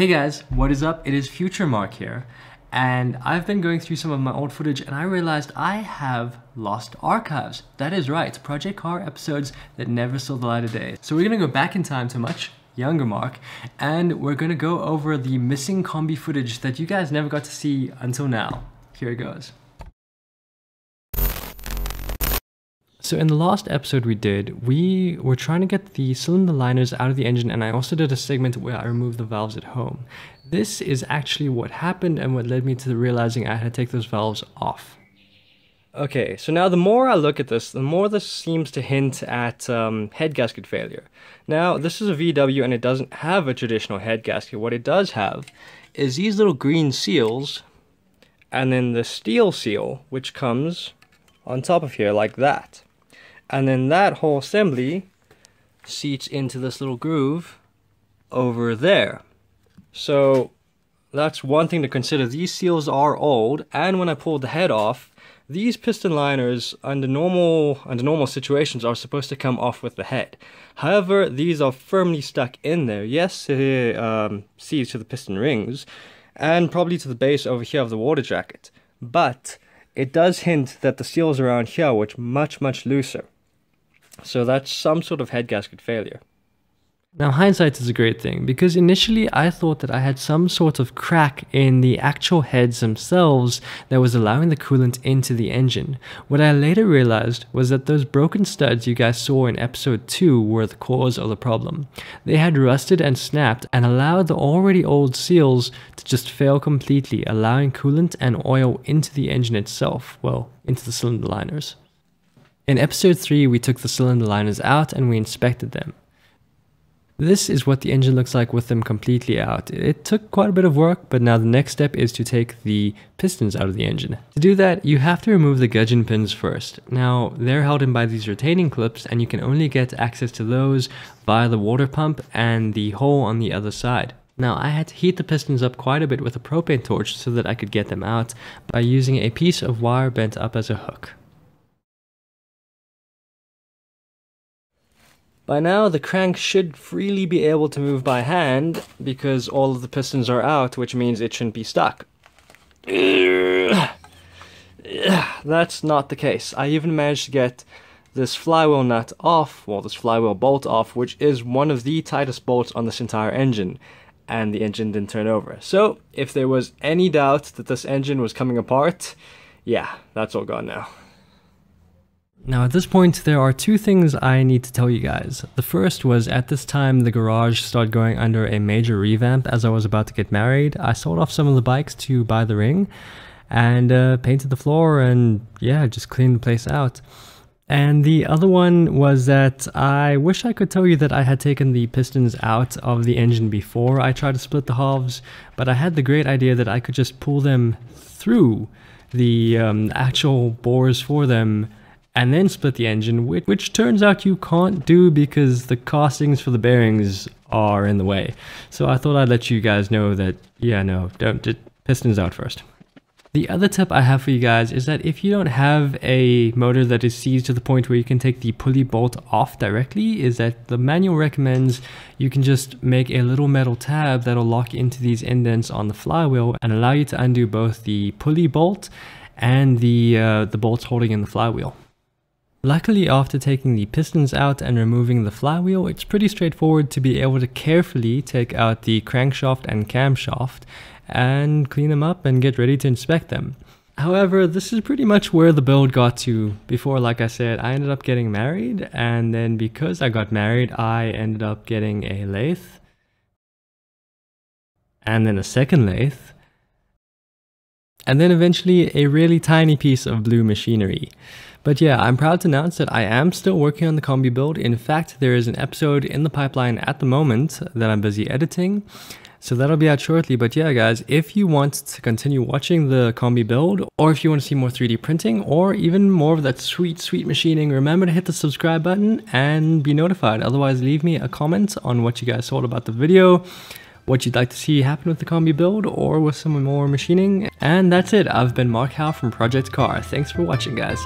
Hey guys, what is up? It is Future Mark here, and I've been going through some of my old footage and I realized I have lost archives. That is right, Project Car episodes that never saw the light of day. So we're gonna go back in time to much younger Mark, and we're gonna go over the missing Kombi footage that you guys never got to see until now. Here it goes. So in the last episode we were trying to get the cylinder liners out of the engine, and I also did a segment where I removed the valves at home. This is actually what happened and what led me to realizing I had to take those valves off. Okay, so now the more I look at this, the more this seems to hint at head gasket failure. Now, this is a VW and it doesn't have a traditional head gasket. What it does have is these little green seals, and then the steel seal, which comes on top of here like that. And then that whole assembly seats into this little groove over there. So that's one thing to consider. These seals are old, and when I pulled the head off, these piston liners under normal situations are supposed to come off with the head. However, these are firmly stuck in there. Yes, seats to the piston rings and probably to the base over here of the water jacket. But it does hint that the seals around here were much looser. So that's some sort of head gasket failure. Now hindsight is a great thing, because initially I thought that I had some sort of crack in the actual heads themselves that was allowing the coolant into the engine. What I later realized was that those broken studs you guys saw in episode 2 were the cause of the problem. They had rusted and snapped and allowed the already old seals to just fail completely, allowing coolant and oil into the engine itself, well, into the cylinder liners. In episode 3 we took the cylinder liners out and we inspected them. This is what the engine looks like with them completely out. It took quite a bit of work, but now the next step is to take the pistons out of the engine. To do that, you have to remove the gudgeon pins first. Now, they're held in by these retaining clips, and you can only get access to those via the water pump and the hole on the other side. Now, I had to heat the pistons up quite a bit with a propane torch so that I could get them out by using a piece of wire bent up as a hook. By now, the crank should freely be able to move by hand because all of the pistons are out, which means it shouldn't be stuck. That's not the case. I even managed to get this flywheel nut off, well, this flywheel bolt off, which is one of the tightest bolts on this entire engine, and the engine didn't turn over. So, if there was any doubt that this engine was coming apart, yeah, that's all gone now. Now at this point there are two things I need to tell you guys. The first was, at this time the garage started going under a major revamp as I was about to get married. I sold off some of the bikes to buy the ring and painted the floor and yeah, just cleaned the place out. And the other one was that I wish I could tell you that I had taken the pistons out of the engine before I tried to split the halves, but I had the great idea that I could just pull them through the actual bores for them and then split the engine, which turns out you can't do because the castings for the bearings are in the way. So I thought I'd let you guys know that, yeah, no, don't, pistons out first. The other tip I have for you guys is that if you don't have a motor that is seized to the point where you can take the pulley bolt off directly, is that the manual recommends you can just make a little metal tab that'll lock into these indents on the flywheel and allow you to undo both the pulley bolt and the bolts holding in the flywheel. Luckily, after taking the pistons out and removing the flywheel, it's pretty straightforward to be able to carefully take out the crankshaft and camshaft and clean them up and get ready to inspect them. However, this is pretty much where the build got to before. Like I said, I ended up getting married, and then because I got married, I ended up getting a lathe, and then a second lathe, and then eventually a really tiny piece of blue machinery. But yeah, I'm proud to announce that I am still working on the Kombi build. In fact, there is an episode in the pipeline at the moment that I'm busy editing, so that'll be out shortly. But yeah guys, if you want to continue watching the Kombi build, or if you want to see more 3D printing, or even more of that sweet machining, remember to hit the subscribe button and be notified. Otherwise, leave me a comment on what you guys thought about the video, what you'd like to see happen with the Kombi build, or with some more machining. And that's it. I've been Mark Howe from Project Car. Thanks for watching, guys.